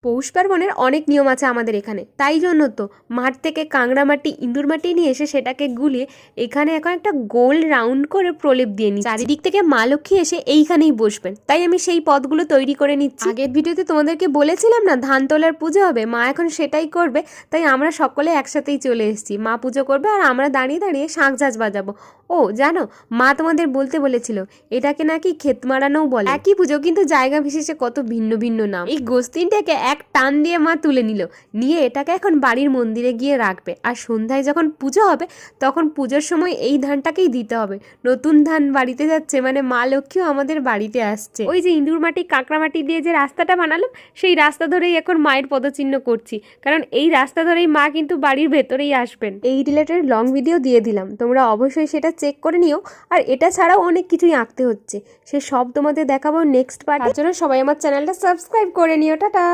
পৌষ পার্বণের অনেক নিয়ম আছে আমাদের এখানে, তাই জন্য তো মাঠ থেকে কাংড়া মাটি, ইঁদুর মাটি নিয়ে এসে সেটাকে গুলিয়ে এখানে এখন একটা গোল রাউন্ড করে প্রলেপ দিয়ে নিচ্ছি। চারিদিক থেকে মা লক্ষ্মী এসে এইখানেই বসবেন, তাই আমি সেই পদগুলো তৈরি করে নিচ্ছি। আগের ভিডিওতে তোমাদেরকে বলেছিলাম না ধান তোলার পুজো হবে, মা এখন সেটাই করবে, তাই আমরা সকলে একসাথেই চলে এসেছি। মা পুজো করবে আর আমরা দাঁড়িয়ে দাঁড়িয়ে শাঁখঝাঁঝ বাজাবো। ও জানো, মা তোমাদের বলতে বলেছিল এটাকে নাকি ক্ষেত মারানোও বলে। একই পুজো কিন্তু জায়গা বিশেষে কত ভিন্ন ভিন্ন নাম। এই গোস্তিনটাকে এক টান দিয়ে মা তুলে নিয়ে এটাকে এখন বাড়ির মন্দিরে গিয়ে রাখবে। আর সন্ধ্যায় যখন পুজো হবে তখন পুজোর সময় এই ধানটাকেই দিতে হবে। নতুন ধান বাড়িতে যাচ্ছে মানে মা লক্ষ্মীও আমাদের বাড়িতে আসছে। ওই যে ইঁদুর মাটি কাঁকড়া মাটি দিয়ে যে রাস্তাটা বানালাম, সেই রাস্তা ধরেই এখন মায়ের পদচিহ্ন করছি, কারণ এই রাস্তা ধরেই মা কিন্তু বাড়ির ভেতরেই আসবেন। এই রিলেটেড লং ভিডিও দিয়ে দিলাম, তোমরা অবশ্যই সেটা চেক করে নিও। আর এটা ছাড়াও অনেক কিছুই আঁকতে হচ্ছে, সে সব তোমাদের দেখাবো নেক্সট পার্টে। তার জন্য সবাই আমার চ্যানেলটা সাবস্ক্রাইব করে নিও। টাটা।